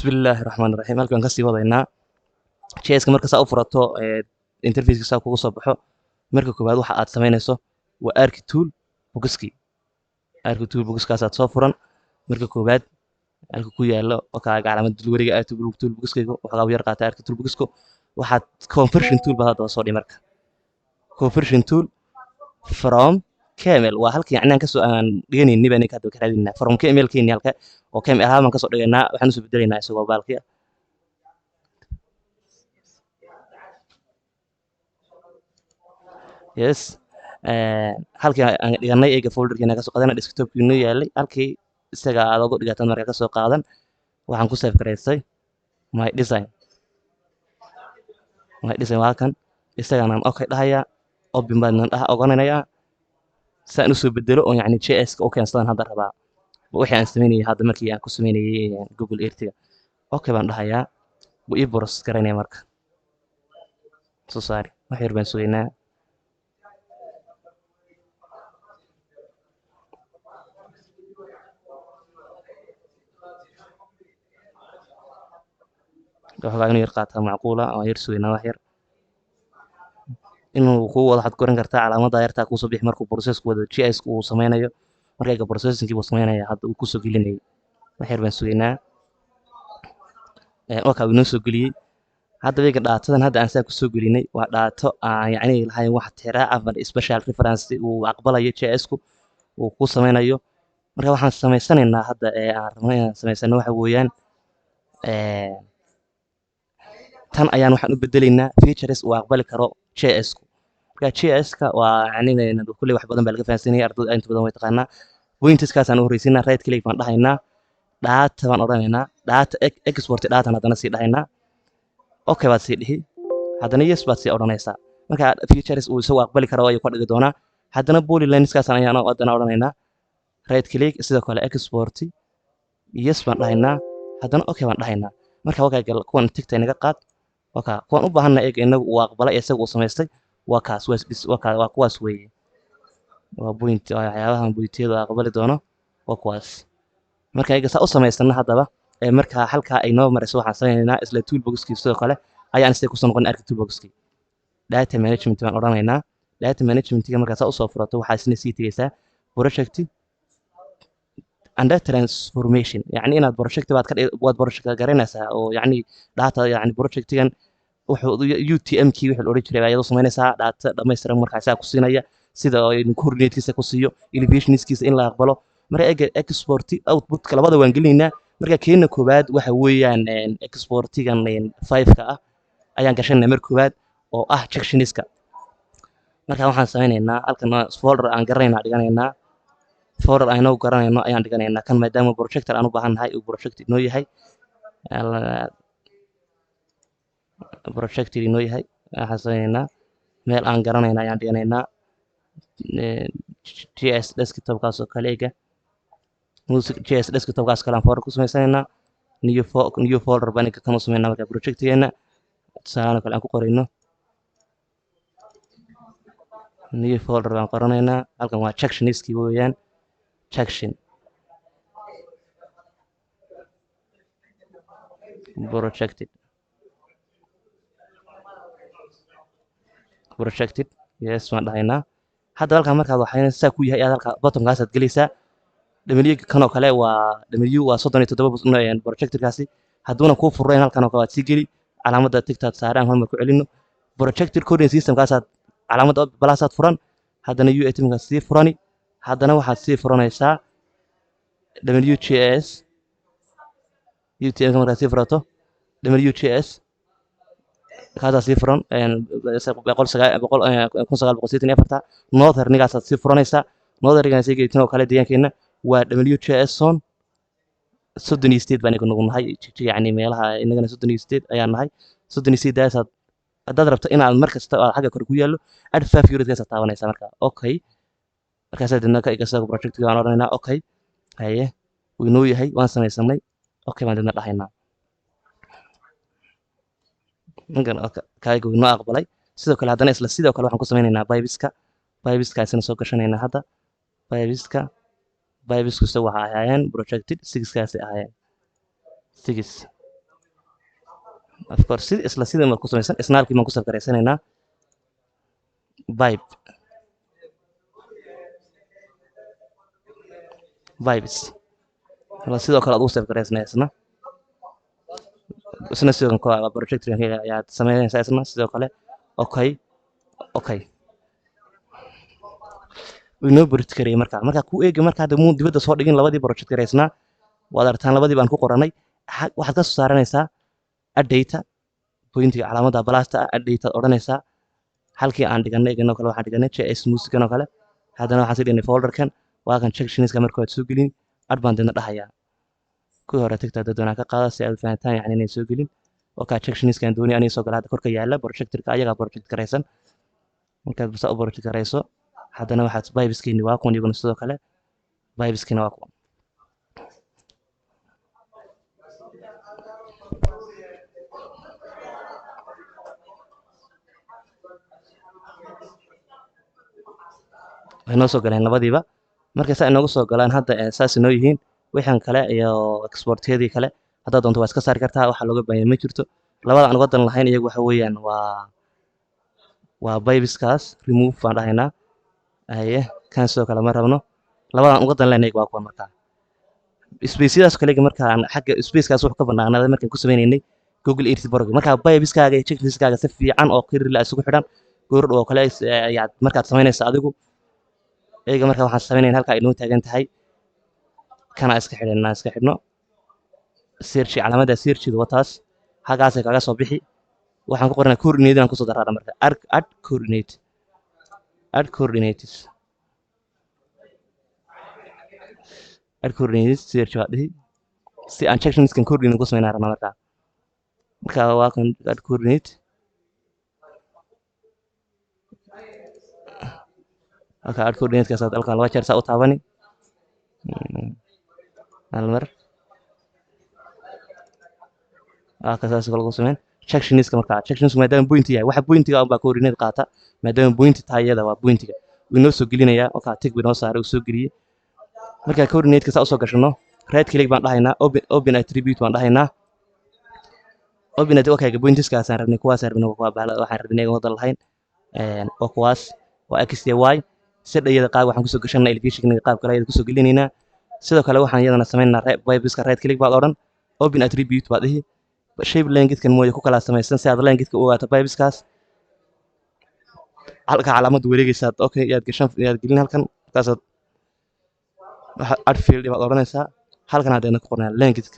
bismillaahi raxmaani raxiim halkan kasii wadaynaa jska marka saa u furato interfaceka saa kugu soo baxo marka koowaad waxa aad samaynayso waa arki tool boxkaasaad soo furan marka koowaad halka ku yaalo wakaaga calaamada dulwariga arki tool boxkayga waxaa yar qaata arki tool boxko waxaad conversion tool baad hadda soo dhig marka conversion tool from camel waa halka yacni aan kasoo aan dhiganayni baan ka hadda ka raadinaa from camel kenya halka oo camel ahaan baan kasoo dhigaynaa waxaan usoo bedelaynaa isagoo baalkiya yes halkii aan dhiganay eega folderkiina kasoo qaadanay desktopkiinu yaalay halkii isaga aad ugu dhigatan marka kasoo qaadan waxaan ku save gareysay my design waa kan isagana okay dhahayaa open baan ogonayaa saan usoo bedelo oo yacni js ka u keensadan hadda rabaa wixii aan sameynayay hadda markii aan ku sameynayay google earth-ga okay baan dhahayaa wuu ii boros garaynaya marka soo saari wax yar baan sugaynaa waxaa inuu yar qaataa macquula oo yar sugaynaa wax yar inuu kuu wada waxaad koran kartaa calaamadda yartaa kuusoo bixi markuu processku wada js uu sameynayo markayga processingkii buu sameynaya hadda uu kusoo gelinayay wax yar baan sugaynaa wakaa inoo soo geliyey hadda wayga dhaatadan hadda aan saa kusoo gelinay waa dhaato aan yacni lahayn wax tiraa ama special reference uu aqbalayo js-ku uu ku sameynayo marka waxaan samaysanaynaa hadda aan rabno inaan samaysano waxa weeyaan tan ayaan waxaan u bedelaynaa features uu aqbali karo js-ku marka js-ka waa yacni kulley wax badan baa laga fahansanaya ardayda inta badan way taqaanaa pointerskaasaan u horreysiinaa right click baan dhahaynaa data baan odhanaynaa data export datan haddana sii dhahaynaa okay baad sii dhihi haddana yes baad sii odhanaysaa marka features uu isagu aqbali karo ayuu ka dhigi doonaa haddana polylineskaasaan ayaan haddana odhanaynaa right click sidoo kale export yes baan dhahaynaa haddana okay baan dhahaynaa marka wakaaga kuwan tigta inaga qaad wakaa kuwan u baahanna eega inagu uu aqbalay isaga uu samaystay waa kaas waa kuwaas weeye waa point waxyaabahan pointiyada aqbali doono waa kuwaas marka eega saa u samaysana haddaba marka halkaa ay noo marayso waxaan sameynaynaa isla toolboxkii sidoo kale ayaan isla kusoo noqon arki toolboxkii data management baan odhanaynaa data managementiga markaa saa usoo furato waxaa isna sii tegaysaa project under transformation yacni inaad project waad project garanaysaa oo yacni data yacni projectigan wuxuu UTM-kii wixii la odhan jiray ayadoo samaynaysaa data dhammaystiran markaa saa ku siinaya sida coordinatekiisa ku siiyo elevationskiisa in la aqbalo marka eega export outputka labada waan gelinaynaa marka keena koowaad waxa weeyaan exportigan 5ka ah ayaan gashanay mar koowaad oo ah sectioniska marka waxaan sameynaynaa halkan folder aan garanaynaa dhiganaynaa folder aynu garanayno ayaan dhiganaynaa kan maadaama projector aan u baahannahay uu project inoo yahay waxaan sameynaynaa meel aan garanayna ayaan dhiganaynaa js desktopkaas oo kale eega js desktopkaas kale aan folder ku samaysanaynaa new folder baan eega kanu sameynaa marka projectigeena tusaalahan kale aan ku qorayno new folder baan qoranaynaa halkan waa sectioniskii weeyaan section projected yes waan dhahaynaa hadda halkan markaad waxayna saa ku yahay aad halka bottomkaasaad gelaysaa w kanoo kale waa w waa 37 projectorkaasi hadduuna kuu furnayn halkan oo kale waad sii geli calaamadda tigtaad saaraan hal mar ku celino projector coding systemkaasaad calaamadda balaasaad furan haddana UATM-kaad sii furani haddana waxaad sii furanaysaa WJS UTM markaad sii furato WJS kaasaa sii furan 1984 northernigaasaad sii furanaysaa northernigaaas eegeytin oo kale deegaankeenna waa WJS zone 38 baan inagu nahay yacni meelaha inagana 38 ayaan nahay 38daasaad haddaad rabto inaad mar kasta aad xagga kore ku yaallo add 5 euros taabanaysaa marka okay markaasaa dibna ka igasaga projectiga waan odhanaynaa okay haye wuu inoo yahay waan samaysanay okay baan dibna dhahaynaa ninkan kaaga wuu inoo aqbalay sidoo kale haddana isla sidoo kale waxaan ku sameynaynaa bibiskaasina soo gashanaynaa hadda bibiskusta waxaa ahaayeen projected 6kaasi ahaayeen 6 of course isla sidii ma ku samaysan snarkii baan ku saf garaysanaynaa vibe vibes wala sidoo kale aad u saf garaysnaa isna sidoo kale project ayaad samaynaysaa isna sidoo kale okay okay inoo burit karaya markaa ku eegi markaa hadda muu dibadda soo dhigin labadii project garaysnaa waad aragtaan labadii baan ku qoranay waxaad ka soo saaranaysaa addata pointiga calaamadda balasta ah addata odhanaysaa halkii aan dhiganay eganoo kale waxaan dhiganay js musican oo kale haddana waxaan sii dhignay folderkan waa kan sectionska marka waad soo gelin ad baan deedna dhahayaa kuwii hore tigta dadwanaa ka qaada si aad fahantaan yani inay soo gelin wakaa sectionskan doonay anay soo gala hadda korka yaala projectorka ayagaa project garaysan markaad basa u project garayso haddana waxaad vibeskeeni waa kuwan iyaguna sidoo kale vibeskeena waa kuwan way noo soo galeen labadiiba markay saa inoogu soo galaan hadda saas inoo yihiin wixan kale iyo exportyadii kale haddaad doonto waa iska saari kartaa waxaa looga baahanya ma jirto labada aan uga dan lahayn iyagu waxa weeyaan waa vibeskaas remove baan dhahaynaa haye kan sidoo kale ma rabno labadaan uga dan lahayn iyagu waa kuwan markaa spaceyadaas kale markaan xagga spacekaas wuxuu ka banaanaaday markaan ku sameynaynay google earth borg markaa vibeskaaga iyo checklistskaaga si fiican oo kirila isugu xidhan goor oo kale ayaad markaad samaynaysa adigu iyaga markaa waxaan samaynayn halkaa inoo taagan tahay kana iska xidhanaa iska xidhno searchi calaamadda searchida wataas halkaasay kaga soo bixi waxaan ku qoranaa coordinate aan kusoo daraara marka add coordinates search waa dhihi si aan sectionskan coordinate ku samaynaa rabnaa marka waa kan add coordinate halka add coordinatekaas halkan laba jeer saa u taabani hal mar kasaas lagu sameyn sectionska markaa sections maadaama point yahay waxa pointiga baa coordinate qaata maadaama point taayada waa pointiga inoo soo gelinayaa waxa tig inoo saaray uu soo geliyay marka coordinate saa u soo gashano right click baan dhahaynaa open attribute baan dhahaynaa open okay pointiskaas aan rabnay kuwaas aan rabnay waxaan rabnay wada lahayn oo kuwaas waa x iyo y sadayada qaab waxaan kusoo gashanaa elevationka qaab kale ayaan kusoo gelinaynaa sidoo kale waxaan iyadana sameynaa vibeska right click baad odhan open attribute baad dhihi shape language-kan mooye ku kala samaysan si aad language-ka u ogaato vibeskaas halka calaamad wareegaysaad okay yaad gelin halkan markaasaad add field baad odhanaysaa halkan haddayna ku qornaa language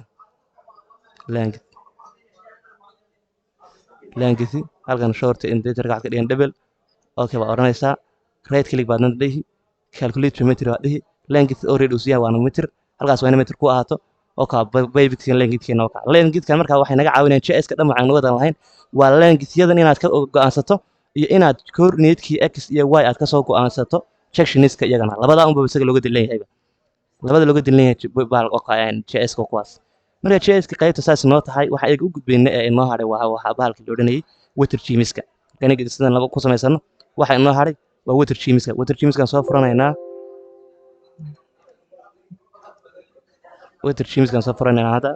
halkan short indicator ka dhigan double okay baad odhanaysaa right click baad dhihi calculate geometry baad dhihi language already uu siyaa waa meter halkaas waa meter ku ahaato okay vibekan language-keena okay language-kan markaa waxay naga caawinayaan JS-ka dhan waxaan wadan lahayn waa language-yadan inaad ka go'aansato iyo inaad coordinate-kii x iyo y aad ka soo go'aansato sectionska iyagana labada unba isaga looga dilan yahay labada looga dilan yahay baal okay JS-ka kuwaas marka JS-ka qaybta saas noo tahay waxa ay u gudbeenay ee inoo haray waxa baalka la odhanayay water chemiska kaniga sidan lagu ku samaysano waxa inoo haray waa water chemiska soo furanaynaa water chemiska soo furanaynaa hada